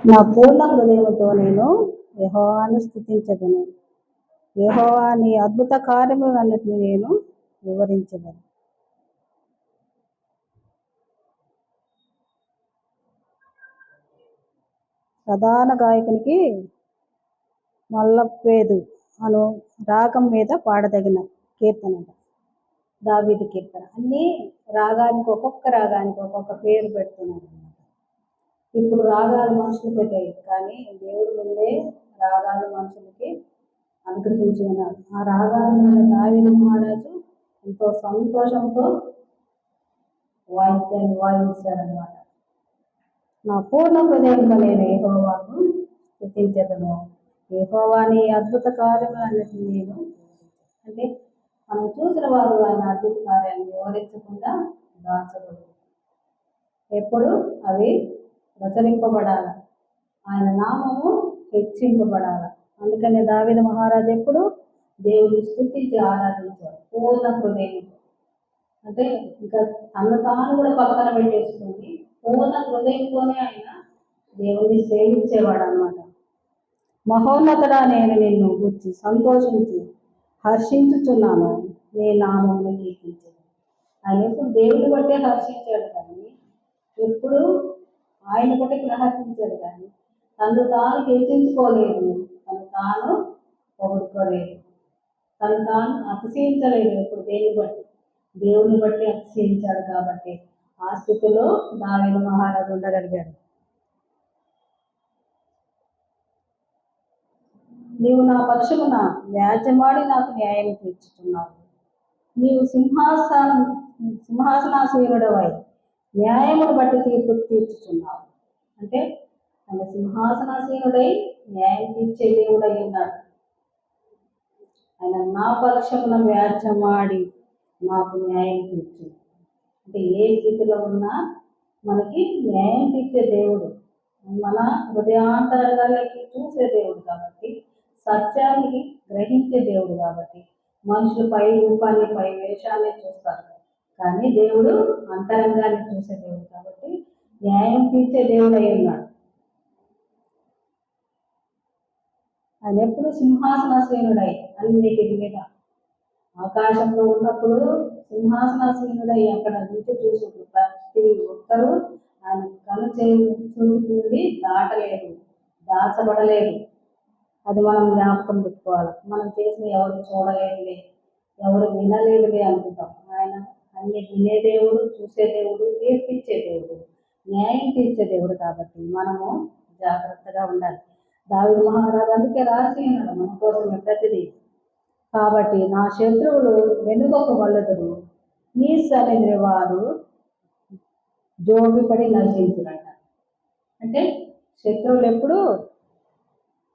నా పూర్ణ హృదయంతో నేను యెహోవాను స్తుతించెదను. యెహోవా నీ అద్భుత కార్యములన్నిటిని నేను వివరించెదను. ప్రధాన గాయకునికి మల్లపేదు అను రాగం మీద పాడదగిన కీర్తన, దావీదు కీర్తన. అన్ని రాగానికి ఒక్కొక్క పేరు పెడుతున్నాడు అన్నమాట. ఇప్పుడు రాగాలు మనుషులు పెట్టాయి, కానీ దేవుడు ముందే రాగాలు మనుషులకి అనుగ్రహించి ఉన్నాడు. ఆ రాగాలను దావీదు మహారాజు ఎంతో సంతోషంతో వాయిద్యాన్ని వాయించాడనమాట. నా పూర్ణ హృదయంతో నేను యెహోవాను స్తుతించెదను. యెహోవా నీ అద్భుత కార్యములన్నిటిని నేను, అంటే మనం చూసిన వారు ఆయన అద్భుత కార్యాలను వివరించకుండా దాచకూడదు. ఎప్పుడు అవి ప్రచురింపబడాలి, ఆయన నామము హెచ్చింపబడాలి. అందుకని దావీదు మహారాజు ఎప్పుడు దేవుని స్తుతించి ఆరాధించాడు పూర్ణ హృదయంతో. అంటే ఇంకా తను తాను కూడా పక్కన పెట్టేసుకుని పూర్ణ హృదయంతోనే ఆయన దేవుని సేవించేవాడు అన్నమాట. మహోన్నతుడా, నేను నిన్ను గురించి సంతోషించి హర్షించుచున్నాను, నీ నామమును కీర్తించదు. ఆయన ఎప్పుడు దేవుని బట్టే హర్షించాడు, కానీ ఎప్పుడు ఆయన బట్టి ప్రహర్షించాడు, కానీ తను తాను హెచ్చించుకోలేదు, తను తాను పొగుడుకోలేదు, తను తాను అతిశయించలేదు. ఎప్పుడు దేవుని బట్టి అతిశయించాడు. కాబట్టి ఆ స్థితిలో దావీదు మహారాజు ఉండగలిగాడు. నీవు నా పక్షమున వ్యాజ్యమాడి నాకు న్యాయం తీర్చుతున్నావు. నీవు సింహాసనాసీనుడవై న్యాయమును బట్టి తీర్పు తీర్చుచున్నావు. అంటే ఆయన సింహాసనాసీనుడై న్యాయం తీర్చే దేవుడై ఉన్నాడు. ఆయన నా పక్షమున వ్యాజ్యమాడి నాకు న్యాయం తీర్చు. అంటే ఏ స్థితిలో ఉన్నా మనకి న్యాయం తీర్చే దేవుడు, మన హృదయాంతరంగాలకి చూసే దేవుడు కాబట్టి, సత్యాన్ని గ్రహించే దేవుడు కాబట్టి. మనుషులు పై రూపాన్ని, పై వేషాన్ని చూస్తారు, కానీ దేవుడు అంతరంగాన్ని చూసే దేవుడు కాబట్టి న్యాయం తీర్చే దేవుడు అయి ఉన్నాడు. ఆయన ఎప్పుడు సింహాసనాసీనుడై అన్నిటి మీద, ఆకాశంలో ఉన్నప్పుడు సింహాసనాసీనుడై అక్కడ నుంచి చూసుకుంటూ ప్రతి ఒక్కరూ ఆయన చూసుకుంది దాటలేదు, దాచబడలేదు. అది మనం జ్ఞాపకం పెట్టుకోవాలి. మనం చేసిన ఎవరు చూడలేదులే, ఎవరు వినలేదులే అనుకుంటాం. ఆయన అన్ని వినే దేవుడు, చూసే దేవుడు, తీర్పిచ్చే దేవుడు, న్యాయం తీర్చే దేవుడు. కాబట్టి మనము జాగ్రత్తగా ఉండాలి. దావీదు మహారాజు అందుకే రాసి ఉన్నాడు మన కోసం ప్రతిదీ. కాబట్టి నా శత్రువులు వెనుకకు మళ్ళదురు, నీ సన్నిధిని వారు జోగిపడి నశించురంట. అంటే శత్రువులు ఎప్పుడు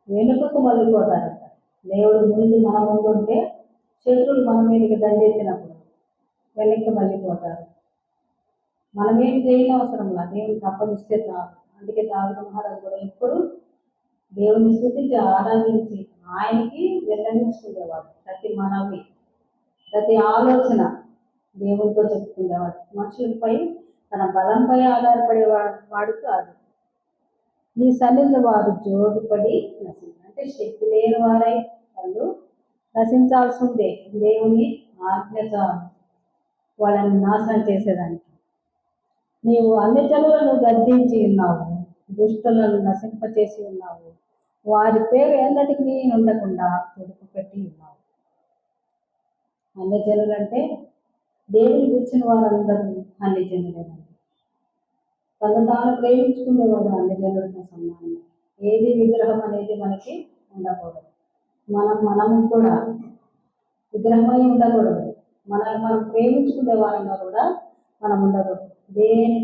వెనుకకు మళ్ళిపోతారంట. దేవుడు ముందు మన ముందు ఉంటే శత్రువులు మన మీదకి దండెత్తినప్పుడు వెనక్కి మళ్ళిపోతారు. మనమేం చేయని అవసరంలా, దేవునికి అప్పగిస్తే చాలు. అందుకే దావీదు మహారాజు కూడా ఎప్పుడు దేవుని స్తుతించి ఆరాధించి ఆయనకి వెల్లడించుకునేవాడు. ప్రతి మనవి, ప్రతి ఆలోచన దేవునితో చెప్పుకునేవాడు. మనుషులపై, తన బలంపై ఆధారపడేవాడు కాదు. నీ సన్నిధిలో వారు జోడుపడి అంటే శక్తి లేని వారై వాళ్ళు నశించాల్సిందే. దేవుని ఆజ్ఞ వాళ్ళని నాశనం చేసేదానికి. నీవు అన్ని జనులను గద్దించి ఉన్నావు, దుష్టులను నశింపచేసి ఉన్నావు, వారి పేరు ఎన్నటికీ ఉండకుండా తొడుపు పెట్టి ఉన్నావు. అన్ని జనులంటే దేవుని గురించిన వారందరూ అన్ని జనులేనండి. తను తాను ప్రేమించుకునేవాడు అన్ని జనులకు సమానం. ఏది విగ్రహం అనేది మనకి ఉండకూడదు. మనము కూడా విగ్రహమై ఉండకూడదు. మనం ప్రేమించుకునే వారంగా కూడా మనం ఉండకూడదు. దేని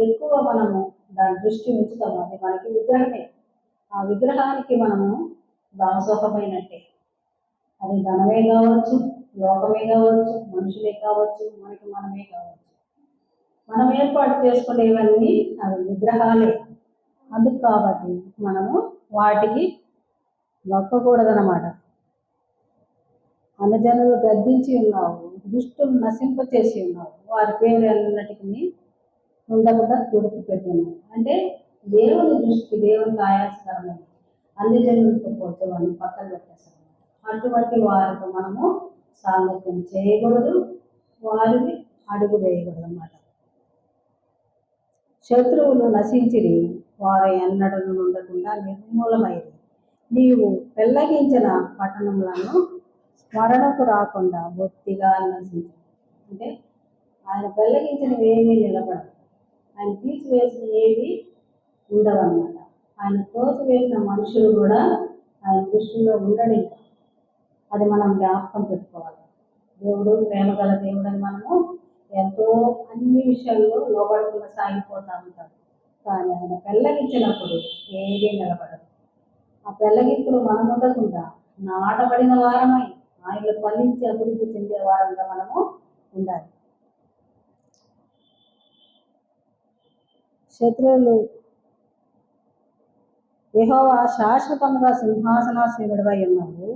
ఎక్కువ మనము దాని దృష్టి ఉంచుతాము, అది మనకి విగ్రహమే. ఆ విగ్రహానికి మనము దాసోహమైనట్టే. అది ధనమే కావచ్చు, లోకమే కావచ్చు, మనుషులే కావచ్చు, మనమే కావచ్చు. మనం ఏర్పాటు చేసుకునేవన్నీ అవి విగ్రహాలే. అందుకు కాబట్టి మనము వాటికి మొక్కకూడదన్నమాట. అనజనులు గద్దించి ఉన్నావు, దుష్టులు నశింపచేసి ఉన్నావు, వారి పేరు ఎన్నటికి ఉండకుండా తుడుపు పెట్టినావు. అంటే దేవుని దృష్టికి దేవునికి ఆయాసకరమైన అన్ని జనులతో పోతే వాళ్ళని పక్కన పెట్టేస్తాం. అటువంటి వారితో మనము సాంగత్యం చేయకూడదు, వారిని అడుగు వేయకూడదు అన్నమాట. శత్రువులు నశించిరి, వారు ఎన్నడూ ఉండకుండా నిర్మూలమైరి. నీవు పెళ్ళగించిన పట్టణములను స్మరణకు రాకుండా బొత్తిగా నశించు. అంటే ఆయన పెళ్ళగించినవి ఏమీ నిలబడవు, ఆయన తీసివేసిన ఏవి ఉండవన్నమాట. ఆయన తోసివేసిన మనుషులు కూడా ఆయన దృష్టిలో ఉండడు. ఇంకా అది మనం జ్ఞాపకం పెట్టుకోవాలి. దేవుడు ప్రేమ గల దేవుడు అని మనము ఎంతో అన్ని విషయాల్లో లోబడకుండా సాగిపోతూ ఉంటాం. కానీ ఆయన పెళ్ళగించినప్పుడు ఏదీ నిలబడదు. ఆ పెళ్ళగింపులు మనం ఉండకుండా నాటబడిన వారమై ఆయన ఫలించి అభివృద్ధి చెందే వారంగా మనము ఉండాలి. శత్రువులు యెహోవా శాశ్వతంగా సింహాసనాసీనుడివై ఉన్నాడు.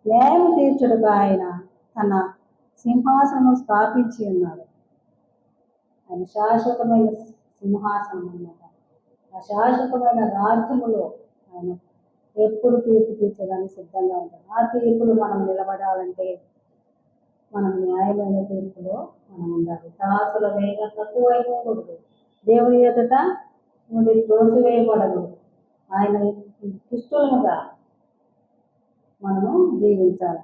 న్యాయం తీర్చుడుగా ఆయన తన సింహాసనము స్థాపించి ఉన్నాడు. ఆయన శాశ్వతమైన సింహాసనం అన్నమాట. ఆ శాశ్వతమైన రాజ్యములో ఆయన ఎప్పుడు తీర్పు తీర్చడానికి సిద్ధంగా ఉంటాడు. ఆ తీర్పులు మనం నిలబడాలంటే మనం న్యాయమైన తీర్పులో మనం ఉండాలి. దాసుల వేగం తక్కువైపోకూడదు, దేవుని ఎదుట నుండి త్రోసివేయబడదు. ఆయన దుష్టులుగా మనము జీవించాలి.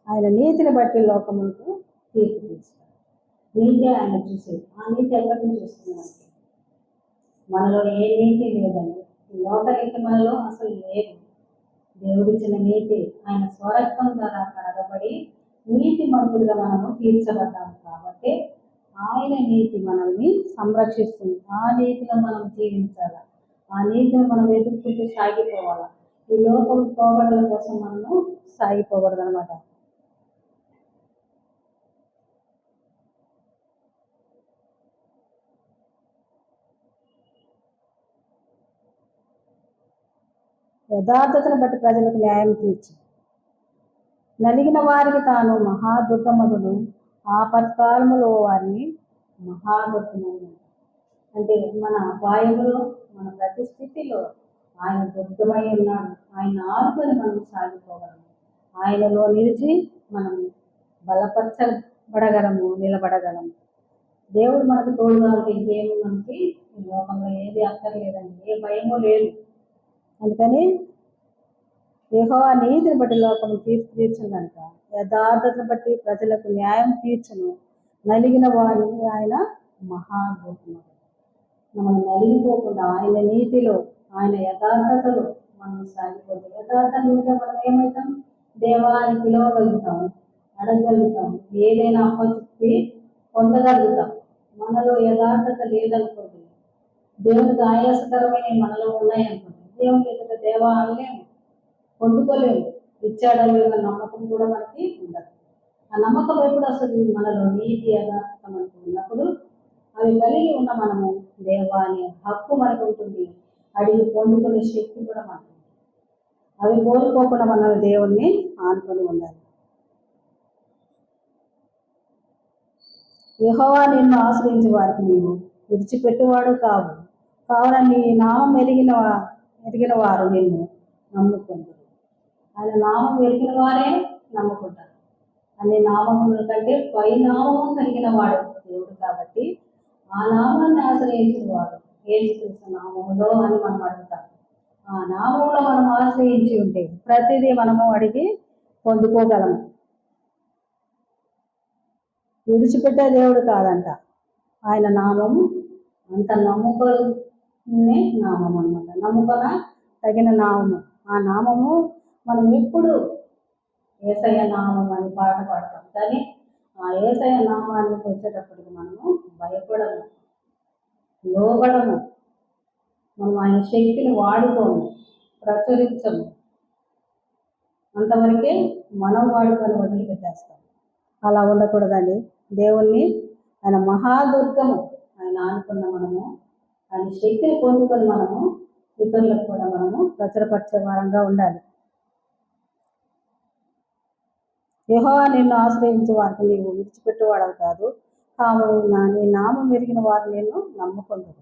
ఆయన నీతిని బట్టి లోకములకు తీర్పు తీస్తాడు. నీతి ఆయన చూసేది. ఆ నీతి ఎక్కడి నుంచి వస్తుందంటే మనలో ఏ నీతి లేదండి. లోక నీతి మనలో అసలు లేదు. దేవుడిచ్చిన నీతి ఆయన స్వరత్వం ద్వారా కడగబడి నీతి మంతులుగా మనము తీర్చబడ్డాము. కాబట్టి ఆయన నీతి మనల్ని సంరక్షిస్తుంది. ఆ నీతిలో మనం జీవించాలి. ఆ నీతిని మనం ఎదుర్కొంటూ సాగిపోవాలి. ఈ లోకం పోగడల కోసం మనము సాగిపోకూడదు అనమాట. యథార్థతను బట్టి ప్రజలకు న్యాయం తీర్చి నలిగిన వారికి తాను మహాదుర్గమగును. ఆపత్కాలములో వారిని మహాదుర్గమగును. అంటే మన అపాయములో మన ప్రతి స్థితిలో ఆయన దుర్గమై ఉన్నాడు. ఆయన ఆనుకొని మనం సాగిపోగలము. ఆయనలో నిలిచి మనం బలపరచబడగలము, నిలబడగలము. దేవుడు మనకు తోడుగా ఉంటే ఇంకేమి మనకి ఈ లోకంలో ఏది అక్కర్లేదండి, ఏ భయమూ లేదు. అందుకని యెహోవా నీతిని బట్టి లోకము తీర్పు తీర్చును కనుక యథార్థతను బట్టి ప్రజలకు న్యాయం తీర్చును. నలిగిన వారిని ఆయన మహాదుర్గము. మనం నలిగిపోకుండా ఆయన నీతిలో ఆయన యథార్థతలో మనం సాగిపోతే యథార్థత ఉంటే మనం ఏమవుతాం? దేవాన్ని పిలవగలుగుతాం, అడగగలుగుతాం, ఏదైనా అప్పచెప్పి పొందగలుగుతాం. మనలో యథార్థత లేదనుకోండి, దేవునికి ఆయాసకరమైన మనలో ఉన్నాయనుకోండి, దేవుని ఎదుట దేవా అనలేము, పొందుకోలేము. ఇచ్చాడని నమ్మకం కూడా మనకి ఉండదు. ఆ నమ్మకం ఎప్పుడు వస్తుంది? మనలో నీతి యథార్థం మనకు ఉన్నప్పుడు అవి కలిగి ఉన్న మనము దేవాన్ని హక్కు మనకు ఉంటుంది, అడిగి పొందుకునే శక్తి కూడా మనకు. అవి కోల్పోకుండా మనం దేవుణ్ణి ఆనుకొని ఉండాలి. యెహోవా నిన్ను ఆశ్రయించే వారికి నీవు విడిచిపెట్టువాడు కావు. కావున నీ నామం ఎరిగిన వారు నిన్ను నమ్ముకుంటారు. ఆయన నామం ఎరిగిన వారే నమ్ముకుంటారు. అనే నామముల కంటే పై నామము కలిగిన వాడు దేవుడు. కాబట్టి ఆ నామాన్ని ఆశ్రయించిన వారు యేసుక్రీస్తు నామములో అని మనం అడుగుతాం. ఆ నామంలో మనం ఆశ్రయించి ఉంటే ప్రతిదీ మనము అడిగి పొందుకోగలము. విడిచిపెట్టే దేవుడు కాదంట ఆయన నామము. అంత నమ్ముకునే నామం అన్నమాట, నమ్ముకొన తగిన నామము. ఆ నామము మనం ఎప్పుడు యేసయ్య నామం అని పాట పాడతాం, కానీ ఆ యేసయ్య నామానికి వచ్చేటప్పటికి మనము భయపడము, లోబడము. మనం ఆయన శక్తిని వాడుకోము, ప్రచురించము. అంతవరకే మనం వాడుకొని వదిలిపెట్టేస్తాం. అలా ఉండకూడదండి. దేవుణ్ణి ఆయన మహాదుర్గము ఆయన ఆనుకున్న మనము ఆయన శక్తిని పొందుకొని మనము ఇతరులకు కూడా మనము ప్రచురపరిచే వారంగా ఉండాలి. యెహోవా నిన్ను ఆశ్రయించే వారికి నీవు విడిచిపెట్టేవాడవు కాదు, కావున నీ నామం ఎరిగిన వారు నిన్ను నమ్ముకుంటారు.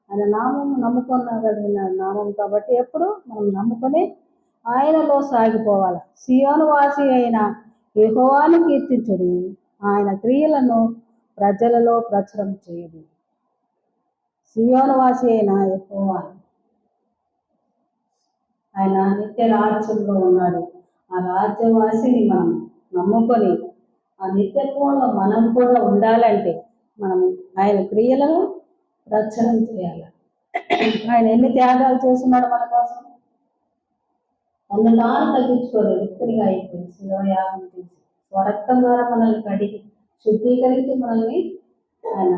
ఆయన నామం నమ్ముకోగలిగిన నామం కాబట్టి ఎప్పుడు మనం నమ్ముకొని ఆయనలో సాగిపోవాలి. సియోను వాసి అయిన యెహోవాను కీర్తించుడి, ఆయన క్రియలను ప్రజలలో ప్రచురం చేయుడి. సియోను వాసి అయిన యెహోవా ఆయన నిత్య రాజ్యంలో ఉన్నాడు. ఆ రాజ్యవాసిని మనం నమ్ముకొని ఆ నిత్యత్వంలో మనం కూడా ఉండాలంటే మనం ఆయన క్రియలను ప్రచురం చేయాలి. ఆయన ఎన్ని త్యాగాలు చేస్తున్నాడు మన కోసం. తను తాను తగ్గించుకోలేదు, వ్యక్తిగా అయిపోయింది. శివయాగం చేసి స్వరక్తం ద్వారా మనల్ని కడిగి శుద్ధీకరించి మనల్ని ఆయన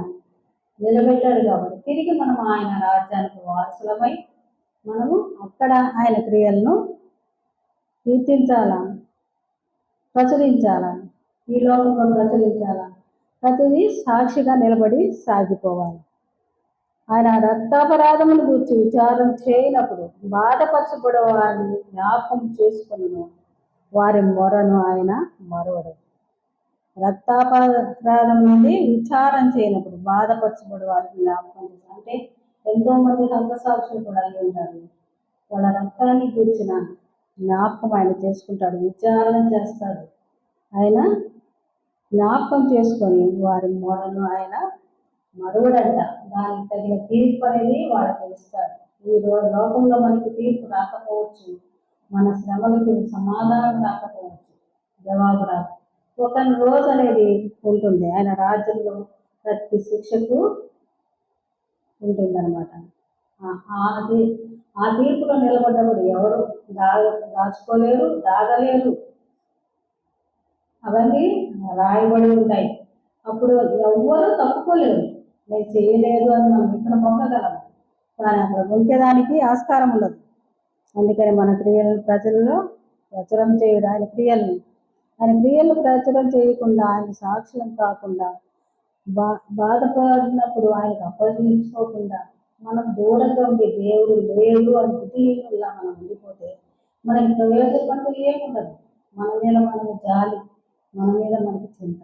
నిలబెట్టాడు. కాబట్టి తిరిగి మనం ఆయన రాజ్యానికి వారసులమై మనము అక్కడ ఆయన క్రియలను కీర్తించాలా, ప్రచురించాలా, ఈ లోకంలో ప్రచురించాలా, ప్రతిదీ సాక్షిగా నిలబడి సాగిపోవాలి. ఆయన రక్తాపరాధమును గురించి విచారం చేయనప్పుడు బాధపరచబడే వారిని జ్ఞాపకం చేసుకును, వారి మొరను ఆయన మరువడు. రక్తాపరాధం నుండి విచారం చేయనప్పుడు బాధపరచబడే వారిని జ్ఞాపకం చేస్తారు. అంటే ఎంతో మంది హతసాక్షులు కూడా అయి ఉంటారు. వాళ్ళ రక్తాన్ని గురించిన జ్ఞాపకం ఆయన చేసుకుంటాడు, విచారణ చేస్తాడు. ఆయన జ్ఞాపకం చేసుకొని వారి మొరను ఆయన మరువడంట. దానికి తగిన తీర్పు అనేది వాళ్ళకి ఇస్తాడు. ఈ లోకంలో మనకి తీర్పు రాకపోవచ్చు, మన శ్రమలకి సమాధానం రాకపోవచ్చు, జవాబు రాదు. ఒక రోజు అనేది ఉంటుంది ఆయన రాజ్యంలో. ప్రతి శిక్షకు ఉంటుందన్నమాట. ఆ తీర్పులో నిలబడ్డప్పుడు ఎవరు దాచుకోలేరు, దాగలేరు. అవన్నీ రాయబడి ఉంటాయి. అప్పుడు ఎవ్వరూ తప్పుకోలేరు. నేను చేయలేదు అని మనం ఇక్కడ పొందగలము, కానీ అక్కడ పొందేదానికి ఆస్కారం ఉండదు. అందుకని మన క్రియలను ప్రజల్లో ప్రచురం చేయడు. ఆయన క్రియలు ప్రచురం చేయకుండా, ఆయన సాక్షులం కాకుండా, బాధపడినప్పుడు ఆయనకు అప్పగించుకోకుండా మనం దూరంగా ఉండి దేవుడు లేడు అని బుద్ధిహీనులా మనం ఉండిపోతే మనకి ప్రయోజనం అంటూ ఏముండదు. మన మీద మనకు జాలి, మన మీద మనకు చింత,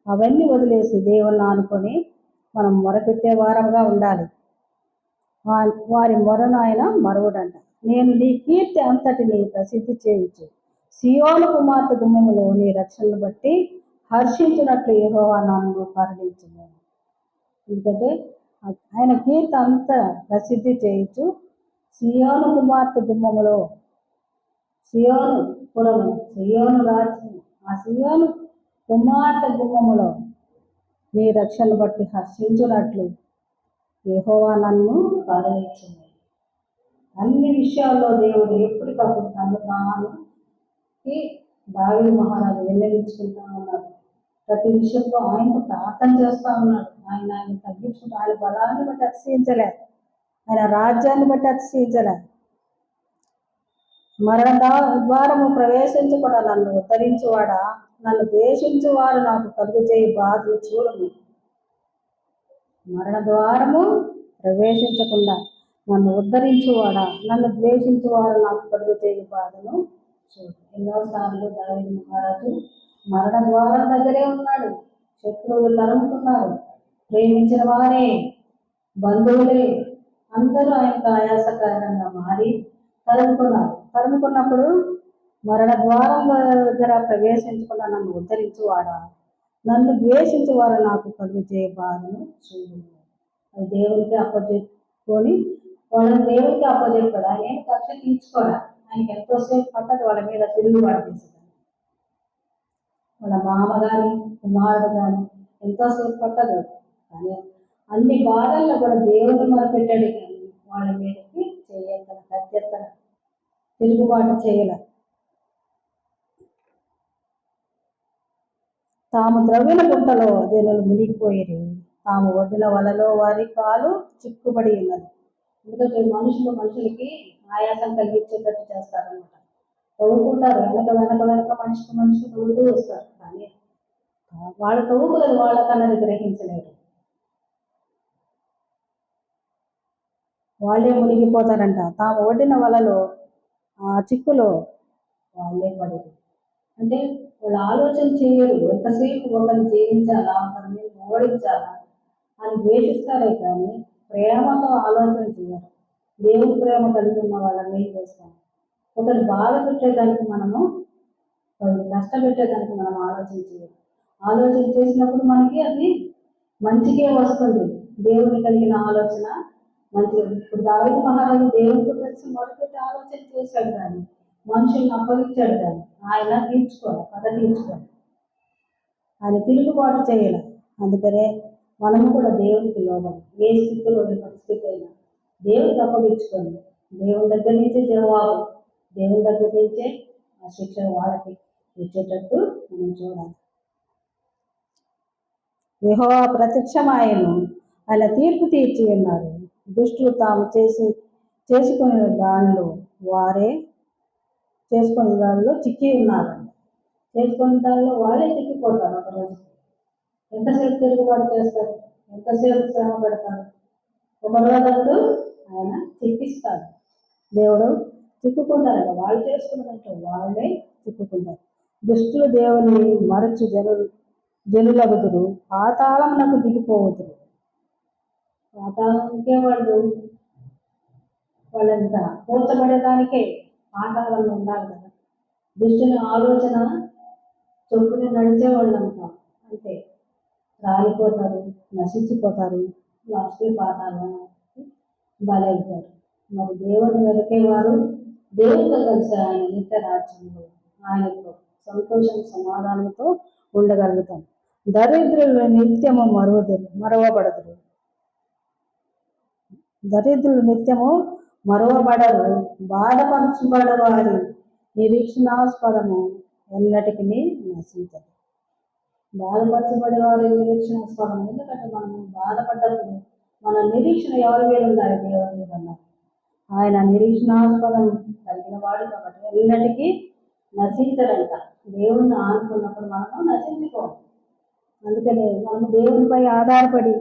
అవన్నీ వదిలేసి దేవుళ్ళని ఆనుకొని మనం మొరపెట్టే వారంగా ఉండాలి. వారి మొరను ఆయన మరువడంట. నేను నీ కీర్తి అంతటిని ప్రసిద్ధి చేయించు, సియోను కుమార్తె గుమ్మములో నీ రక్షణను బట్టి హర్షించినట్లు యెహోవా నామమును కరుణించును. ఎందుకంటే ఆయన కీర్తి అంతా ప్రసిద్ధి చేయించు, సియోను కుమార్తె గుమ్మములో, సియోను పురము, సియోను రాజ్యం, ఆ సియోను కుమార్తె గుమ్మములో నీ రక్షణ బట్టి హర్షించున్నట్లు యెహోవా నన్ను కరుణించును. అన్ని విషయాల్లో దేవుడు ఎప్పటికప్పుడు తాను దావీదు మహారాజు విన్నవించుకుంటా ఉన్నాడు. ప్రతి విషయంలో ఆయనకు ప్రార్థన చేస్తూ ఉన్నాడు. ఆయన తగ్గించుకుంటూ, ఆయన బలాన్ని బట్టి అతిశయించలే, ఆయన రాజ్యాన్ని బట్టి అతిశయించలే. మరణ ద్వారము ప్రవేశించకుండా నన్ను ఉద్ధరించువాడా, నన్ను ద్వేషించువారు నాకు కలుగు చేయి బాధలు చూడము. మరణ ద్వారము ప్రవేశించకుండా నన్ను ఉద్ధరించువాడా, నన్ను ద్వేషించువారు నాకు కలుగు చేయి బాధను చూడు. ఎన్నోసార్లు దావీదు మహారాజు మరణ ద్వారం దగ్గరే ఉన్నాడు. శత్రువులు తరుముకున్నారు. ప్రేమించిన వారే, బంధువులే అందరూ ఆయనకు ఆయాసకరంగా మారి తరుముకున్నప్పుడు మరణ ద్వారం దగ్గర ప్రవేశించకుండా నన్ను ఉద్ధరించువాడా, నన్ను ద్వేషించువారు నాకు కలుగు చేయ బాధను చూడు. అది దేవునికి అప్పచెప్పుకొని వాళ్ళని దేవునికి అప్పచెప్పాడు. ఆయన ఏం కక్ష తీర్చుకోడా. ఆయనకి ఎంతోసేపు పట్టదు వాళ్ళ మీద తిరుగుబాటు చేసేదాన్ని. వాళ్ళ మామ కానీ కుమారుడు కానీ ఎంతోసేపు పట్టదు. కానీ అన్ని బాధల్లో కూడా దేవుని మొరపెట్టాడు, కానీ వాళ్ళ మీదకి చేయగల కత్యెత్తన తిరుగుబాటు చేయలే. తాము ద్రవ్యుల గుంటలో జనులు మునిగిపోయిరి, తాము ఒడ్డిన వలలో వారి కాలు చిక్కుబడి ఉన్నది. ఎందుకంటే మనుషులకి ఆయాసం కలిగించేటట్టు చేస్తారనమాట. తవ్వుకుంటారు, వెనక మనిషికి తవ్వుతూ వస్తారు. కానీ వాళ్ళ తవ్వుకున్నది వాళ్ళకన్నది గ్రహించలేరు. వాళ్ళే మునిగిపోతారంట. తాము ఒడ్డిన వలలో ఆ చిక్కులో వాళ్ళే పడరు. అంటే వాళ్ళు ఆలోచన చేయరు, ఎంతసేపు ఒకరిని జయించాలా, ఒకరిని ఓడించాలా అని ద్వేషిస్తారే కానీ ప్రేమతో ఆలోచన చేయరు. దేవుని ప్రేమ కలిగి ఉన్న వాళ్ళని ఏం చేస్తాం? ఒకరిని బాధ పెట్టేదానికి మనము, ఒకరిని కష్టపెట్టేదానికి మనం ఆలోచన చేయాలి. ఆలోచన చేసినప్పుడు మనకి అది మంచికే వస్తుంది. దేవుని కలిగిన ఆలోచన మంచిగా. ఇప్పుడు దావీదు మహారాజు దేవునికి తెలిసి మొదలుపెట్టి ఆలోచన చేశాడు కానీ మనుషుల్ని అప్పగించాడు కానీ ఆయన తీర్చుకోవాలి, కథ తీర్చుకోవాలి, ఆయన తిరుగుబాటు చేయాలి. అందుకనే మనము కూడా దేవునికి లోబడి ఏ స్థితిలో ఏ పరిస్థితి అయినా దేవునికి అప్పగించుకోండి. దేవుని దగ్గర నుంచే జవాబు, దేవుని దగ్గర నుంచే ఆ శిక్షణ వాళ్ళకి ఇచ్చేటట్టు మనం చూడాలి. యెహోవా ప్రత్యక్షమాయను, ఆయన తీర్పు తీర్చి ఉన్నాడు. దుష్టులు తాము చేసుకునే దానిలో వారే చేసుకునే దానిలో చిక్కి ఉన్నారు. చేసుకునే దానిలో వాళ్ళే చిక్కిపోతారు. ఒకరోజు ఎంతసేపు తిరుగుబాటు చేస్తారు, ఎంతసేపు శ్రమ పెడతారు. ఒకరోజు ఆయన చిక్కిస్తాడు. దేవుడు చిక్కుకుంటారు. వాళ్ళు చేసుకున్నదంటే వాళ్ళే చిక్కుకుంటారు. దుష్టులు దేవుని మరచు జనులగుదురు, పాతాళమునకు దిగిపోవుదురు. పాతాళంకే వాళ్ళంతా కూర్చబడేదానికే పాతాళంలో ఉండాలి కదా. దుష్టుని ఆలోచన చొప్పున నడిచే వాళ్ళంతా అంతే రాలిపోతారు, నశించిపోతారు, లాస్ట్ పాతాళం బలైతారు. మరి దేవుని వెతికేవారు దేవునితో కలిసి ఆయన నిత్య రాజ్యంలో ఆయనతో సంతోషం సమాధానంతో ఉండగలుగుతాం. దరిద్రులు నిత్యము మరవబడదురు. దరిద్రులు నిత్యము మరవబడరు. బాధపరచబడవారి నిరీక్షణాస్పదము ఎన్నటికి నశించదు. బాధపరచబడే వారి నిరీక్షణాస్పదం. ఎందుకంటే మనం బాధపడ్డప్పుడు మన నిరీక్షణ ఎవరి మీద ఉండాలి? దేవుని మీద ఉన్నారు. ఆయన నిరీక్షణాస్పదం కలిగిన వాడు కాబట్టి ఎన్నటికీ నశించడంట. దేవుణ్ణి ఆనుకున్నప్పుడు మనము నశించుకోము. అందుకని మనము దేవునిపై ఆధారపడి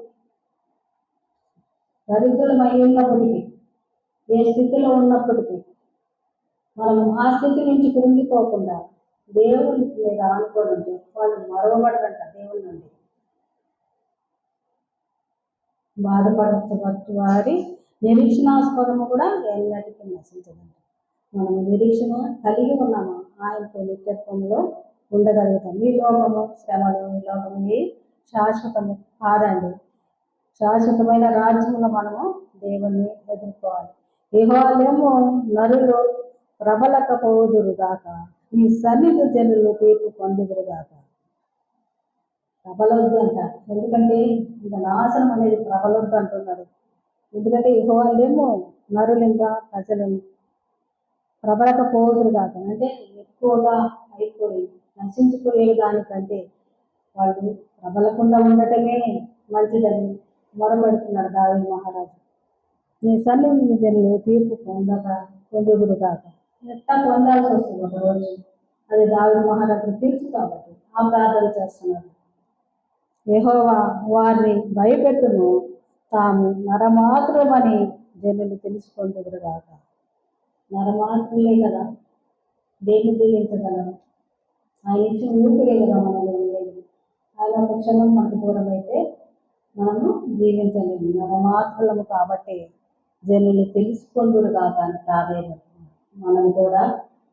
దరిద్రులమై ఉన్నప్పటికీ, ఏ స్థితిలో ఉన్నప్పటికీ మనం ఆ స్థితి నుంచి కృంగిపోకుండా దేవుని మీద ఆనుకొని ఉంటే వాళ్ళు మరవబడరంట. దేవుని నుండి బాధపడవచ్చు వారి నిరీక్షణాస్పదము కూడా ఎన్నటికీ నశించదంట. మనం నిరీక్షణ కలిగి ఉన్నాము, ఆయనతో నిత్యత్వంలో ఉండగలుగుతాం. ఈ లోకము శ్రమలు, ఈ లోకము ఈ శాశ్వతము కాదండి. శాశ్వతమైన రాజ్యంలో మనము దేవుణ్ణి ఎదుర్కోవాలి. యెహోవాయేమో నరులు ప్రబలకపోదురుగాక, ఈ సన్నిధి జనులు తీర్పు పొందుదురుగాక. ప్రబలొద్దు అంట. ఎందుకంటే ఇంకా నాశనం అనేది ప్రబలొద్దు అంటున్నాడు. ఎందుకంటే యెహోవాయేమో నరులు ఇంకా ప్రజలను ప్రబలకపోదురుగాక అంటే ఎక్కువగా అయిపోయి నశించిపోయే దానికంటే వాళ్ళు ప్రబలకుండా ఉండటమే మంచిదని మొరపెడుతున్నాడు దావీదు మహారాజు. నీ సన్నిధి జనులు తీర్పు పొందుదురుగాక. ఎట్లా పొందాల్సి వస్తుంది ఒకరోజు. అది దావీదు మహారాజు తెలుసు కాబట్టి ఆ ప్రార్థన చేస్తున్నాడు. యెహోవా వారిని భయపెట్టును, తాము నరమాత్రమని జనులు తెలుసుకొందురుగాక. నరమాత్రులే కదా దేన్ని జయించగలరు? ఆయన ఇచ్చిన ఊపిరే కదా మనలో ఉండేది. ఆయన ఒక క్షణం మనకు దూరం అయితే మనము జీవించలేము. నరమాత్రులము కాబట్టి జనులు తెలుసుకొందురుగాక అని ప్రాధాన్యపడుతున్నాం. మనం కూడా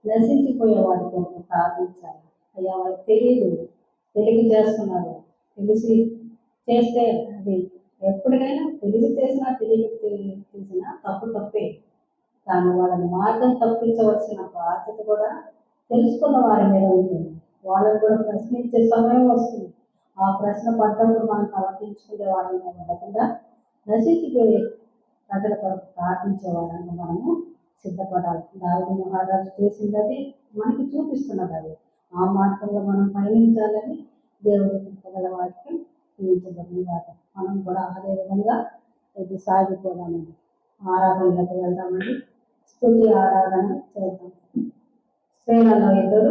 నశించిపోయే వారి కోసం ప్రార్థించాలి. అయ్యా వాళ్ళకి తెలియక చేస్తున్నారు. తెలిసి చేస్తే అది ఎప్పటికైనా తెలిసి చేసినా చేసినా తప్పే. కానీ వాళ్ళని మార్గం తప్పించవలసిన బాధ్యత కూడా తెలుసుకున్న వారి మీద ఉంటుంది. వాళ్ళని కూడా ప్రశ్నించే సమయం వస్తుంది. ఆ ప్రశ్న పడ్డప్పుడు మనం ప్రవర్తించుకునే వాళ్ళని ఉండకుండా నశించిపోయే ప్రజల కొరకు ప్రార్థించే వాళ్ళని మనము సిద్ధపడాలి. దావీదు మహారాజు చేసింది అది మనకి చూపిస్తున్నది. అది ఆ మార్గంలో మనం పయనించాలని దేవుడి కృపగల వారికి జీవించబడిన కాదు. మనం కూడా అదే విధంగా ఇది సాగిపోదామండి. ఆరాధనలకు వెళ్దామండి. స్తుతి ఆరాధన చేద్దాం. శ్రేణుల్లో ఇద్దరు